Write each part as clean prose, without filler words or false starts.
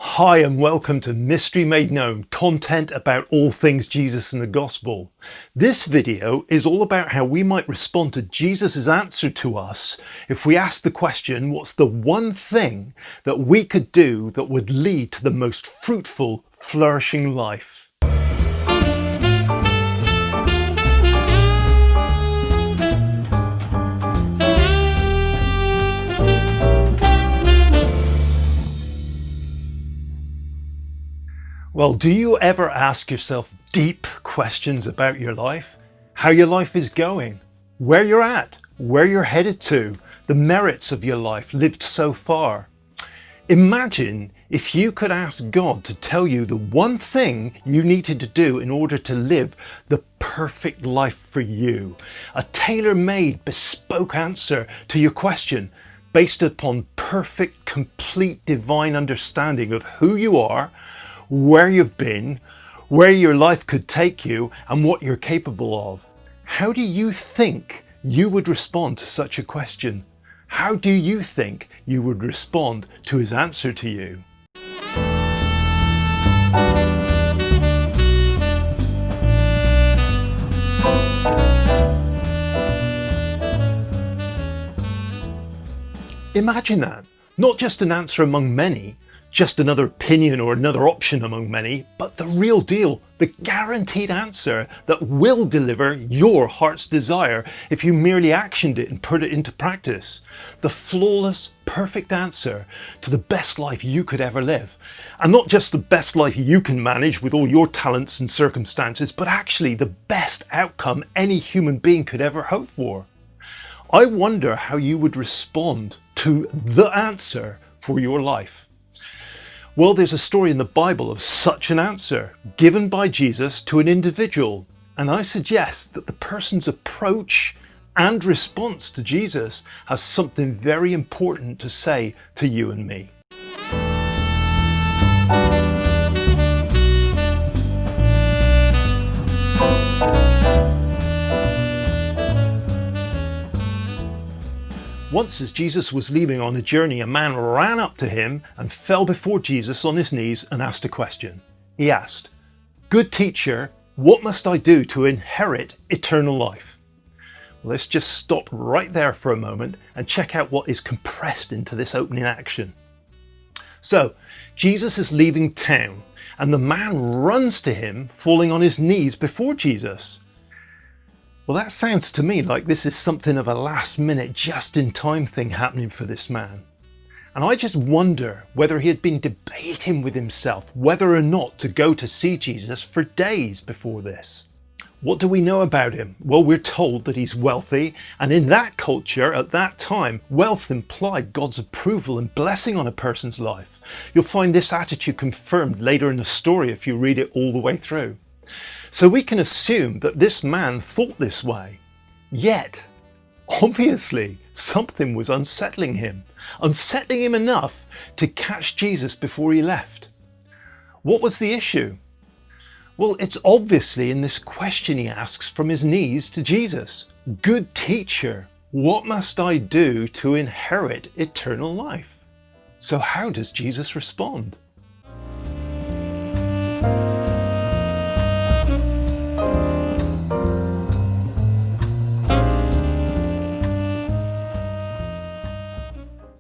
Hi and welcome to Mystery Made Known, content about all things Jesus and the Gospel. This video is all about how we might respond to Jesus' answer to us if we ask the question, what's the one thing that we could do that would lead to the most fruitful, flourishing life? Well, do you ever ask yourself deep questions about your life? How your life is going? Where you're at? Where you're headed to? The merits of your life lived so far? Imagine if you could ask God to tell you the one thing you needed to do in order to live the perfect life for you. A tailor-made, bespoke answer to your question based upon perfect, complete, divine understanding of who you are, where you've been, where your life could take you, and what you're capable of. How do you think you would respond to such a question? How do you think you would respond to his answer to you? Imagine that. Not just an answer among many, just another opinion or another option among many, but the real deal, the guaranteed answer that will deliver your heart's desire if you merely actioned it and put it into practice. The flawless, perfect answer to the best life you could ever live. And not just the best life you can manage with all your talents and circumstances, but actually the best outcome any human being could ever hope for. I wonder how you would respond to the answer for your life. Well, there's a story in the Bible of such an answer given by Jesus to an individual, and I suggest that the person's approach and response to Jesus has something very important to say to you and me. Once as Jesus was leaving on a journey, a man ran up to him and fell before Jesus on his knees and asked a question. He asked, "Good teacher, what must I do to inherit eternal life?" Let's just stop right there for a moment and check out what is compressed into this opening action. So, Jesus is leaving town and the man runs to him, falling on his knees before Jesus. Well, that sounds to me like this is something of a last-minute, just-in-time thing happening for this man. And I just wonder whether he had been debating with himself whether or not to go to see Jesus for days before this. What do we know about him? Well, we're told that he's wealthy, and in that culture, at that time, wealth implied God's approval and blessing on a person's life. You'll find this attitude confirmed later in the story if you read it all the way through. So we can assume that this man thought this way. Yet, obviously, something was unsettling him enough to catch Jesus before he left. What was the issue? Well, it's obviously in this question he asks from his knees to Jesus. "Good teacher, what must I do to inherit eternal life?" So how does Jesus respond?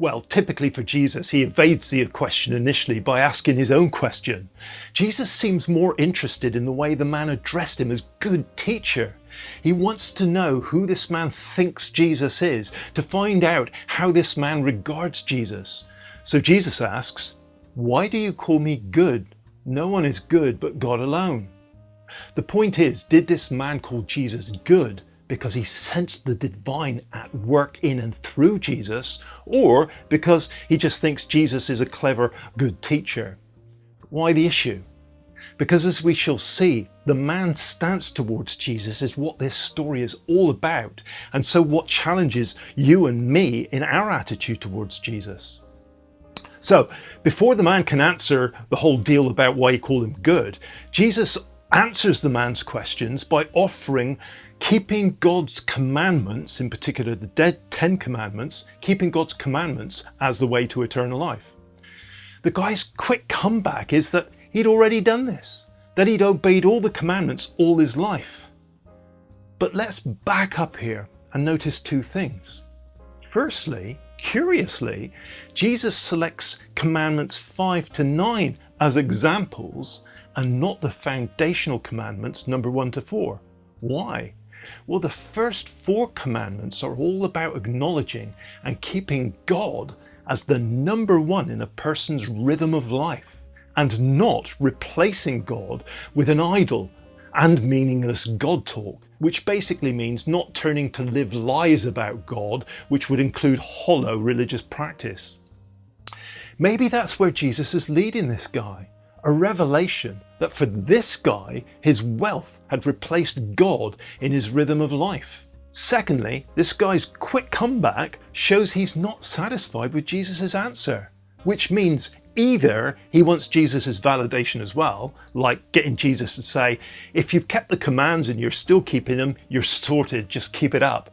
Well, typically for Jesus, he evades the question initially by asking his own question. Jesus seems more interested in the way the man addressed him as good teacher. He wants to know who this man thinks Jesus is, to find out how this man regards Jesus. So Jesus asks, "Why do you call me good? No one is good but God alone." The point is, did this man call Jesus good because he sensed the divine at work in and through Jesus, or because he just thinks Jesus is a clever, good teacher? Why the issue? Because as we shall see, the man's stance towards Jesus is what this story is all about, and so what challenges you and me in our attitude towards Jesus. So, before the man can answer the whole deal about why he called him good, Jesus answers the man's questions by offering keeping God's commandments, in particular the 10 commandments, keeping God's commandments as the way to eternal life. The guy's quick comeback is that he'd already done this, that he'd obeyed all the commandments all his life. But let's back up here and notice two things. Firstly, curiously, Jesus selects commandments 5 to 9 as examples and not the foundational commandments number 1 to 4. Why? Well, the first 4 commandments are all about acknowledging and keeping God as the number 1 in a person's rhythm of life, and not replacing God with an idol and meaningless God talk, which basically means not turning to live lies about God, which would include hollow religious practice. Maybe that's where Jesus is leading this guy, a revelation that for this guy, his wealth had replaced God in his rhythm of life. Secondly, this guy's quick comeback shows he's not satisfied with Jesus' answer, which means either he wants Jesus' validation as well, like getting Jesus to say, if you've kept the commands and you're still keeping them, you're sorted, just keep it up.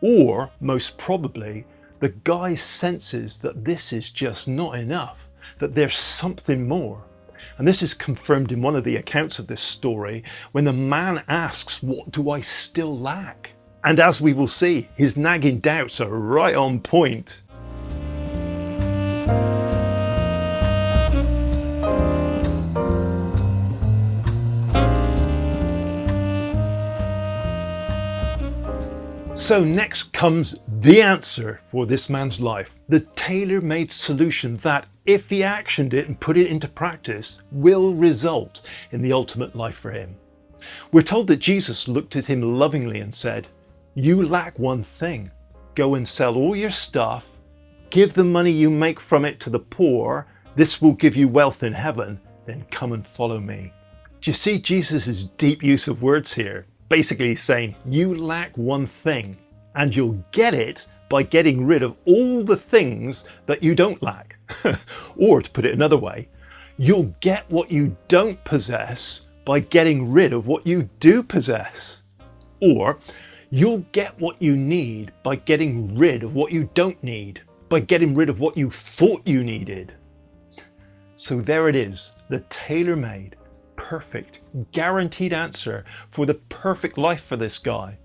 Or, most probably, the guy senses that this is just not enough, that there's something more. And this is confirmed in one of the accounts of this story when the man asks, what do I still lack? And as we will see, his nagging doubts are right on point. So next comes the answer for this man's life, the tailor-made solution that, if he actioned it and put it into practice, will result in the ultimate life for him. We're told that Jesus looked at him lovingly and said, "You lack one thing. Go and sell all your stuff, give the money you make from it to the poor, this will give you wealth in heaven, then come and follow me." Do you see Jesus' deep use of words here? Basically saying, you lack one thing, and you'll get it by getting rid of all the things that you don't lack. Or to put it another way, you'll get what you don't possess by getting rid of what you do possess. Or you'll get what you need by getting rid of what you don't need, by getting rid of what you thought you needed. So there it is, the tailor-made, perfect, guaranteed answer for the perfect life for this guy.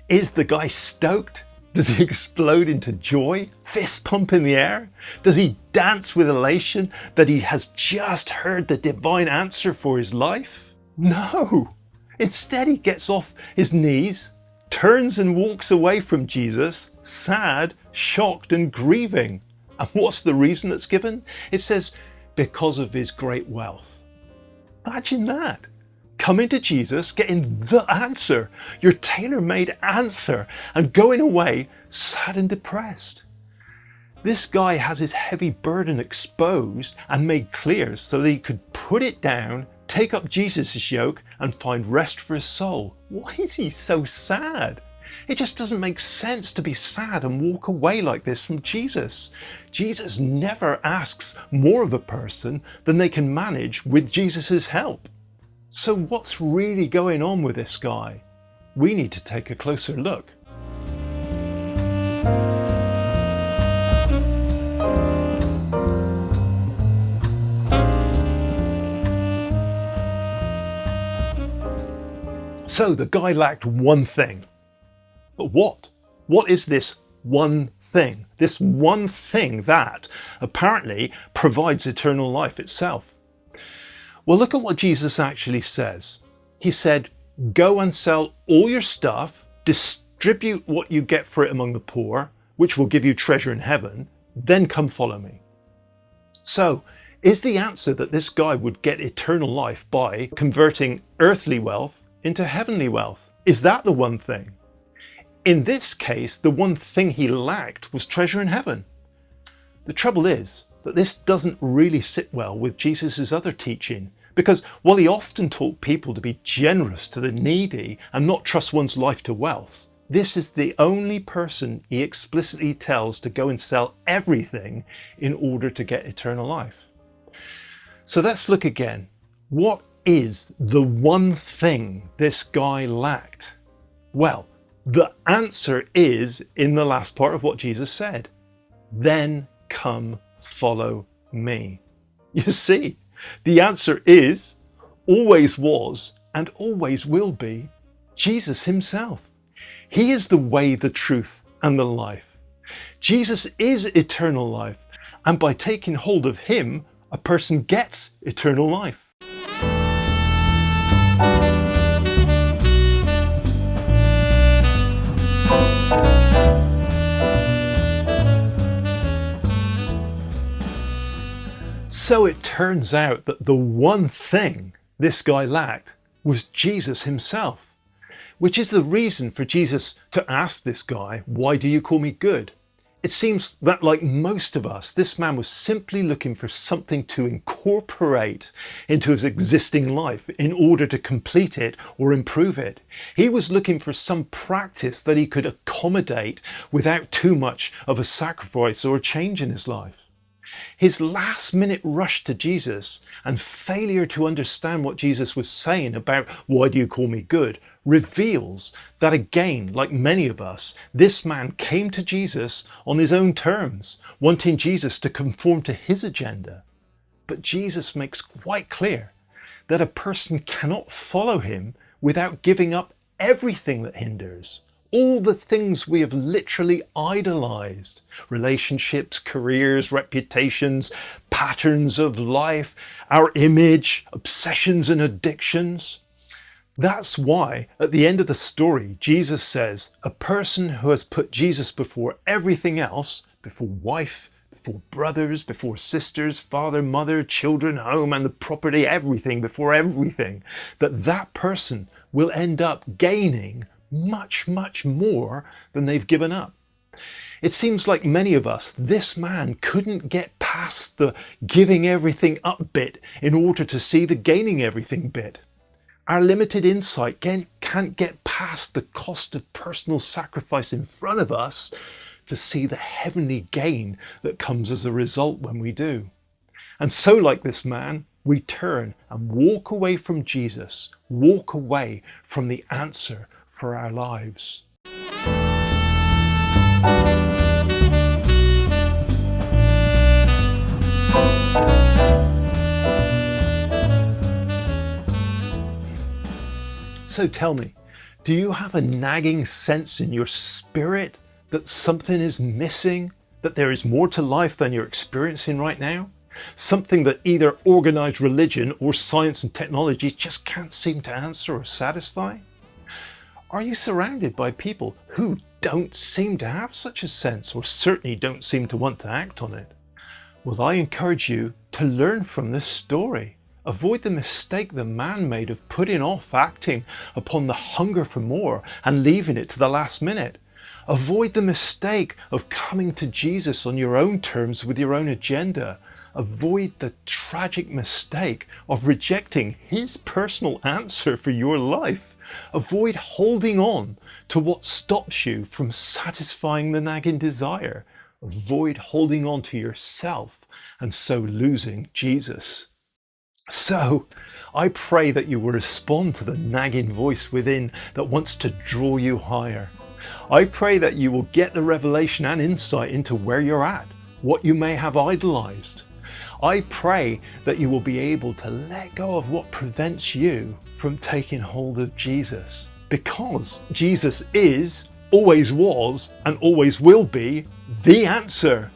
Is the guy stoked? Does he explode into joy? Fist pump in the air? Does he dance with elation that he has just heard the divine answer for his life? No. Instead, he gets off his knees, turns and walks away from Jesus, sad, shocked and grieving. And what's the reason that's given? It says, because of his great wealth. Imagine that. Coming to Jesus, getting the answer, your tailor-made answer, and going away sad and depressed. This guy has his heavy burden exposed and made clear so that he could put it down, take up Jesus' yoke, and find rest for his soul. Why is he so sad? It just doesn't make sense to be sad and walk away like this from Jesus. Jesus never asks more of a person than they can manage with Jesus' help. So what's really going on with this guy? We need to take a closer look. So the guy lacked one thing. But what? What is this one thing? This one thing that apparently provides eternal life itself. Well, look at what Jesus actually says. He said, go and sell all your stuff, distribute what you get for it among the poor, which will give you treasure in heaven, then come follow me. So, is the answer that this guy would get eternal life by converting earthly wealth into heavenly wealth? Is that the one thing? In this case, the one thing he lacked was treasure in heaven. The trouble is that this doesn't really sit well with Jesus' other teaching, because while he often taught people to be generous to the needy and not trust one's life to wealth, this is the only person he explicitly tells to go and sell everything in order to get eternal life. So let's look again. What is the one thing this guy lacked? Well, the answer is in the last part of what Jesus said. Then come follow me. You see, the answer is, always was, and always will be Jesus himself. He is the way, the truth, and the life. Jesus is eternal life, and by taking hold of him, a person gets eternal life. So it turns out that the one thing this guy lacked was Jesus himself, which is the reason for Jesus to ask this guy, "Why do you call me good?" It seems that, like most of us, this man was simply looking for something to incorporate into his existing life in order to complete it or improve it. He was looking for some practice that he could accommodate without too much of a sacrifice or a change in his life. His last-minute rush to Jesus and failure to understand what Jesus was saying about "Why do you call me good?" reveals that, again, like many of us, this man came to Jesus on his own terms, wanting Jesus to conform to his agenda. But Jesus makes quite clear that a person cannot follow him without giving up everything that hinders. All the things we have literally idolized: relationships, careers, reputations, patterns of life, our image, obsessions and addictions. That's why at the end of the story, Jesus says a person who has put Jesus before everything else, before wife, before brothers, before sisters, father, mother, children, home and the property, everything, before everything, that person will end up gaining much, much more than they've given up. It seems like many of us, this man couldn't get past the giving everything up bit in order to see the gaining everything bit. Our limited insight can't get past the cost of personal sacrifice in front of us to see the heavenly gain that comes as a result when we do. And so, like this man, we turn and walk away from Jesus, walk away from the answer for our lives. So tell me, do you have a nagging sense in your spirit that something is missing, that there is more to life than you're experiencing right now? Something that either organized religion or science and technology just can't seem to answer or satisfy? Are you surrounded by people who don't seem to have such a sense, or certainly don't seem to want to act on it? Well, I encourage you to learn from this story. Avoid the mistake the man made of putting off acting upon the hunger for more and leaving it to the last minute. Avoid the mistake of coming to Jesus on your own terms with your own agenda. Avoid the tragic mistake of rejecting his personal answer for your life. Avoid holding on to what stops you from satisfying the nagging desire. Avoid holding on to yourself and so losing Jesus. So, I pray that you will respond to the nagging voice within that wants to draw you higher. I pray that you will get the revelation and insight into where you're at, what you may have idolized. I pray that you will be able to let go of what prevents you from taking hold of Jesus. Because Jesus is, always was, and always will be the answer.